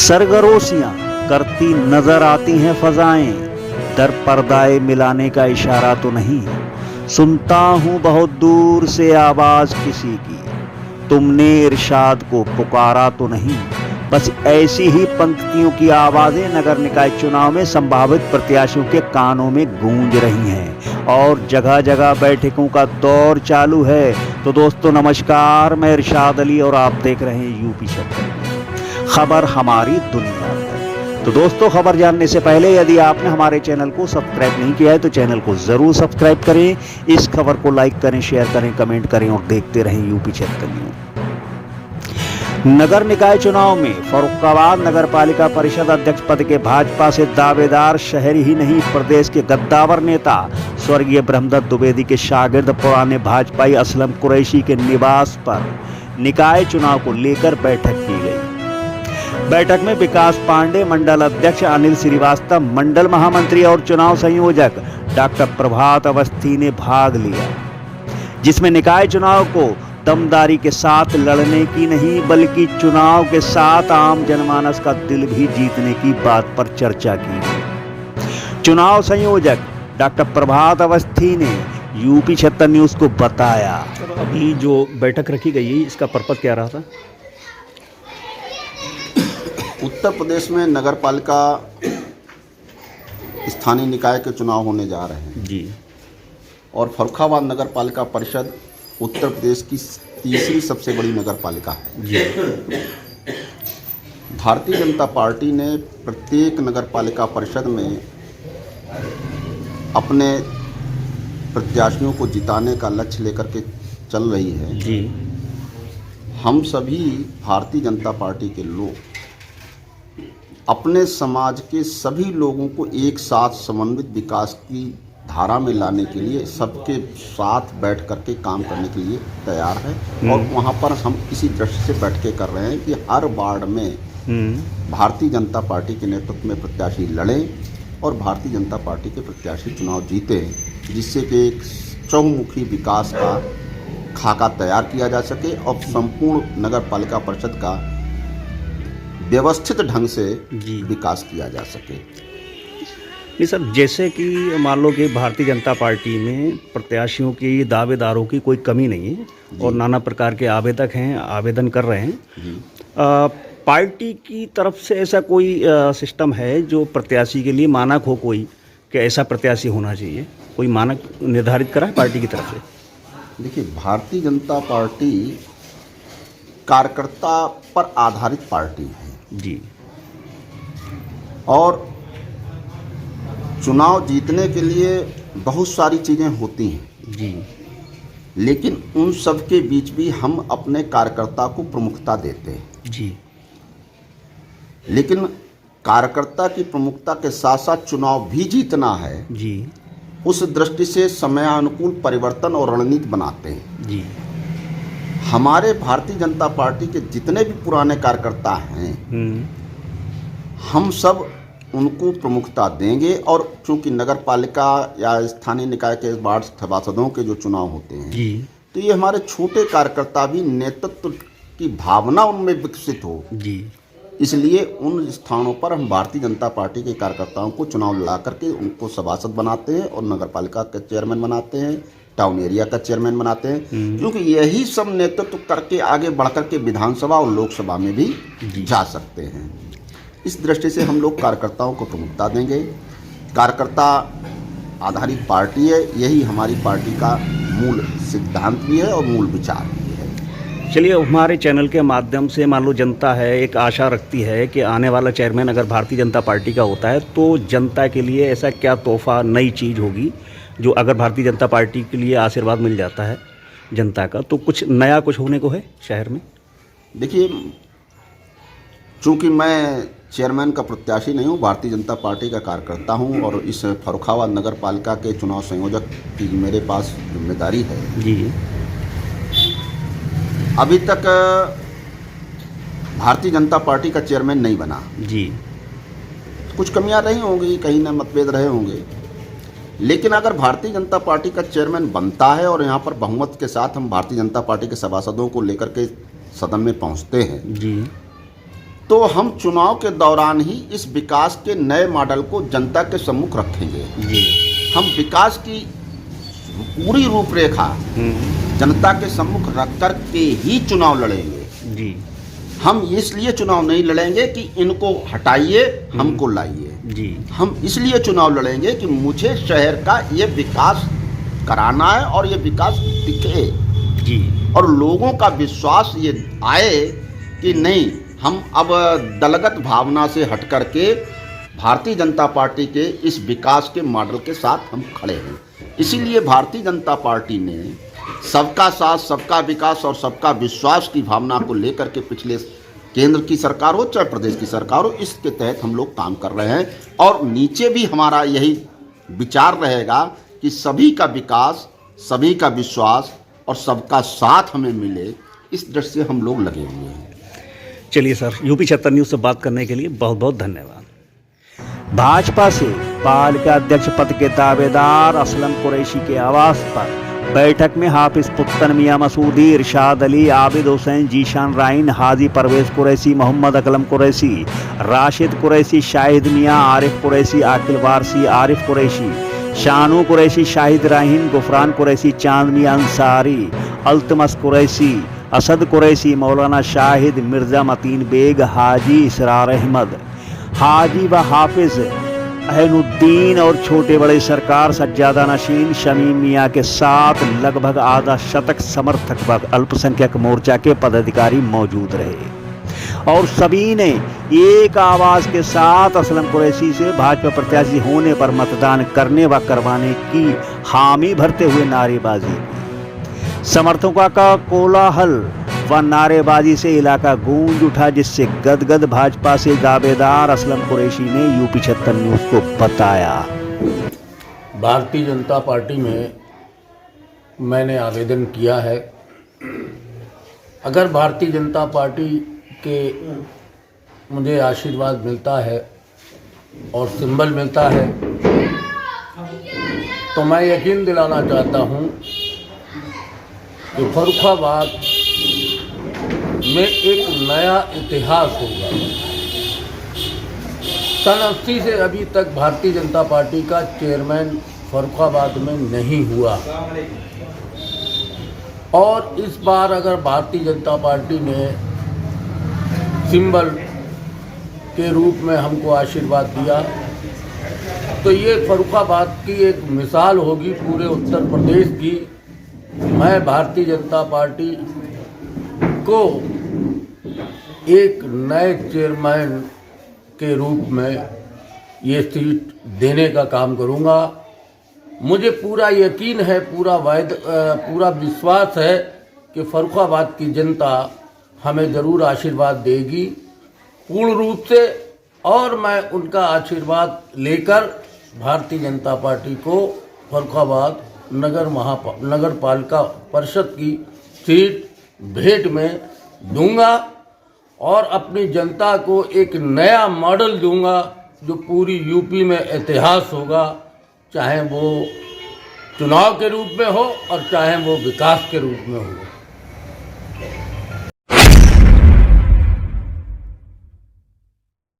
सरगरोशियां करती नजर आती हैं फजाएं, दर पर्दाए मिलाने का इशारा तो नहीं। सुनता हूं बहुत दूर से आवाज किसी की, तुमने इरशाद को पुकारा तो नहीं। बस ऐसी ही पंक्तियों की आवाजें नगर निकाय चुनाव में संभावित प्रत्याशियों के कानों में गूंज रही हैं और जगह जगह बैठकों का दौर चालू है। तो दोस्तों नमस्कार, मैं इरशाद अली और आप देख रहे हैं यूपी शब्द खबर हमारी दुनिया है। तो दोस्तों खबर जानने से पहले यदि आपने हमारे चैनल को सब्सक्राइब नहीं किया है तो चैनल को जरूर सब्सक्राइब करें, इस खबर को लाइक करें, शेयर करें, कमेंट करें और देखते रहें यूपी शब्द न्यूज़। नगर निकाय चुनाव में फर्रुखाबाद नगर पालिका परिषद अध्यक्ष पद के भाजपा से दावेदार शहर ही नहीं प्रदेश के गद्दावर नेता स्वर्गीय ब्रह्मदत्त द्विवेदी के शागिर्द पुराने भाजपाई असलम कुरैशी के निवास पर निकाय चुनाव को लेकर बैठक की गई। बैठक में विकास पांडे, मंडल अध्यक्ष अनिल श्रीवास्तव, मंडल महामंत्री और चुनाव संयोजक डॉक्टर प्रभात अवस्थी ने भाग लिया, जिसमें निकाय चुनाव को दमदारी के साथ लड़ने की नहीं बल्कि चुनाव के साथ आम जनमानस का दिल भी जीतने की बात पर चर्चा की गई। चुनाव संयोजक डॉक्टर प्रभात अवस्थी ने यूपी 76 न्यूज़ को बताया। अभी जो बैठक रखी गई है इसका पर्पस क्या रहा था? उत्तर प्रदेश में नगर पालिका स्थानीय निकाय के चुनाव होने जा रहे हैं जी, और फर्रुखाबाद नगर पालिका परिषद उत्तर प्रदेश की तीसरी सबसे बड़ी नगर पालिका है जी। भारतीय जनता पार्टी ने प्रत्येक नगर पालिका परिषद में अपने प्रत्याशियों को जिताने का लक्ष्य लेकर के चल रही है जी। हम सभी भारतीय जनता पार्टी के लोग अपने समाज के सभी लोगों को एक साथ समन्वित विकास की धारा में लाने के लिए सबके साथ बैठ करके काम करने के लिए तैयार है। और वहाँ पर हम इसी दृष्टि से बैठ के कर रहे हैं कि हर वार्ड में भारतीय जनता पार्टी के नेतृत्व में प्रत्याशी लड़ें और भारतीय जनता पार्टी के प्रत्याशी चुनाव जीते, जिससे कि एक चहुमुखी विकास का खाका तैयार किया जा सके और संपूर्ण नगर पालिका परिषद का व्यवस्थित ढंग से विकास किया जा सके। नहीं सर, जैसे कि मान लो कि भारतीय जनता पार्टी में प्रत्याशियों की, दावेदारों की कोई कमी नहीं है और नाना प्रकार के आवेदक हैं, आवेदन कर रहे हैं। पार्टी की तरफ से ऐसा कोई सिस्टम है जो प्रत्याशी के लिए मानक हो, कोई कि ऐसा प्रत्याशी होना चाहिए, कोई मानक निर्धारित करा है पार्टी की तरफ से? देखिए, भारतीय जनता पार्टी कार्यकर्ता पर आधारित पार्टी है जी, और चुनाव जीतने के लिए बहुत सारी चीज़ें होती हैं जी, लेकिन उन सब के बीच भी हम अपने कार्यकर्ता को प्रमुखता देते हैं जी। लेकिन कार्यकर्ता की प्रमुखता के साथ साथ चुनाव भी जीतना है जी उस दृष्टि से समयानुकूल परिवर्तन और रणनीति बनाते हैं जी। हमारे भारतीय जनता पार्टी के जितने भी पुराने कार्यकर्ता हैं हम सब उनको प्रमुखता देंगे। और चूंकि नगर पालिका या स्थानीय निकाय के वार्ड सभासदों के जो चुनाव होते हैं जी, तो ये हमारे छोटे कार्यकर्ता भी नेतृत्व की भावना उनमें विकसित हो जी, इसलिए उन स्थानों पर हम भारतीय जनता पार्टी के कार्यकर्ताओं को चुनाव लड़ा करके उनको सभासद बनाते हैं और नगर पालिका का चेयरमैन बनाते हैं, टाउन एरिया का चेयरमैन बनाते हैं, क्योंकि यही सब नेतृत्व करके आगे बढ़ करके विधानसभा और लोकसभा में भी जा सकते हैं। इस दृष्टि से हम लोग कार्यकर्ताओं को प्रमुखता देंगे। कार्यकर्ता आधारित पार्टी है, यही हमारी पार्टी का मूल सिद्धांत भी है और मूल विचार भी है। चलिए, हमारे चैनल के माध्यम से मान लो जनता है, एक आशा रखती है कि आने वाला चेयरमैन अगर भारतीय जनता पार्टी का होता है तो जनता के लिए ऐसा क्या तोहफा, नई चीज़ होगी जो अगर भारतीय जनता पार्टी के लिए आशीर्वाद मिल जाता है जनता का, तो कुछ नया कुछ होने को है शहर में? देखिए, चूँकि मैं चेयरमैन का प्रत्याशी नहीं हूँ, भारतीय जनता पार्टी का कार्यकर्ता हूँ और इस फर्रुखाबाद नगर पालिका के चुनाव संयोजक की मेरे पास जिम्मेदारी है जी। अभी तक भारतीय जनता पार्टी का चेयरमैन नहीं बना जी। कुछ कमियां रही होंगी, कहीं ना मतभेद रहे होंगे, लेकिन अगर भारतीय जनता पार्टी का चेयरमैन बनता है और यहाँ पर बहुमत के साथ हम भारतीय जनता पार्टी के सभासदों को लेकर के सदन में पहुँचते हैं जी, तो हम चुनाव के दौरान ही इस विकास के नए मॉडल को जनता के सम्मुख रखेंगे। जी। हम विकास की पूरी रूपरेखा जनता के सम्मुख रख कर के ही चुनाव लड़ेंगे। जी। हम इसलिए चुनाव नहीं लड़ेंगे कि इनको हटाइए हमको लाइए। जी। हम इसलिए चुनाव लड़ेंगे कि मुझे शहर का ये विकास कराना है और ये विकास दिखे जी। और लोगों का विश्वास ये आए कि नहीं, हम अब दलगत भावना से हट करके भारतीय जनता पार्टी के इस विकास के मॉडल के साथ हम खड़े हैं। इसीलिए भारतीय जनता पार्टी ने सबका साथ, सबका विकास और सबका विश्वास की भावना को लेकर के पिछले केंद्र की सरकार हो चाहे प्रदेश की सरकार हो, इसके तहत हम लोग काम कर रहे हैं। और नीचे भी हमारा यही विचार रहेगा कि सभी का विकास, सभी का विश्वास और सबका साथ हमें मिले, इस दृष्टि से हम लोग लगे हुए हैं। चलिए सर, यूपी 76 न्यूज़ से बात करने के लिए बहुत बहुत धन्यवाद। भाजपा से पालिका अध्यक्ष पद के दावेदार असलम कुरैशी के आवास पर बैठक में हाफिज पुत्तन मियां मसूदी, इरशाद अली, आबिद हुसैन, जीशान राइन, हाजी परवेज कुरैशी, मोहम्मद अकलम कुरैशी, राशिद कुरैशी, शाहिद मियां, आरिफ कुरैशी, आकिल वारसी, आरिफ कुरैशी, शानू कुरैशी, शाहिद राहीन, गुफरान कुरैशी, चांद मियां अंसारी, अल्तमस कुरैशी, असद कुरैशी, मौलाना शाहिद, मिर्ज़ा मतीन बेग, हाजी इसरार अहमद, हाजी व हाफिज अहनुद्दीन और छोटे बड़े सरकार सज्जादा नशीन, शमीम मियाँ के साथ लगभग आधा शतक समर्थक व अल्पसंख्यक मोर्चा के पदाधिकारी मौजूद रहे और सभी ने एक आवाज़ के साथ असलम कुरैशी से भाजपा प्रत्याशी होने पर मतदान करने व करवाने की हामी भरते हुए नारेबाजी की। समर्थकों का कोलाहल व नारेबाजी से इलाका गूंज उठा, जिससे गदगद भाजपा से दावेदार असलम कुरैशी ने यूपी 76 न्यूज़ को बताया। भारतीय जनता पार्टी में मैंने आवेदन किया है। अगर भारतीय जनता पार्टी के मुझे आशीर्वाद मिलता है और सिंबल मिलता है तो मैं यकीन दिलाना चाहता हूं कि फर्रुखाबाद में एक नया इतिहास होगा। सन 80 से अभी तक भारतीय जनता पार्टी का चेयरमैन फर्रुखाबाद में नहीं हुआ और इस बार अगर भारतीय जनता पार्टी ने सिंबल के रूप में हमको आशीर्वाद दिया तो ये फर्रुखाबाद की एक मिसाल होगी पूरे उत्तर प्रदेश की। मैं भारतीय जनता पार्टी को एक नए चेयरमैन के रूप में ये सीट देने का काम करूँगा। मुझे पूरा यकीन है, पूरा विश्वास है कि फर्रुखाबाद की जनता हमें ज़रूर आशीर्वाद देगी पूर्ण रूप से और मैं उनका आशीर्वाद लेकर भारतीय जनता पार्टी को फर्रुखाबाद नगर पालिका परिषद की सीट भेंट में दूंगा और अपनी जनता को एक नया मॉडल दूंगा जो पूरी यूपी में इतिहास होगा, चाहे वो चुनाव के रूप में हो और चाहे वो विकास के रूप में हो।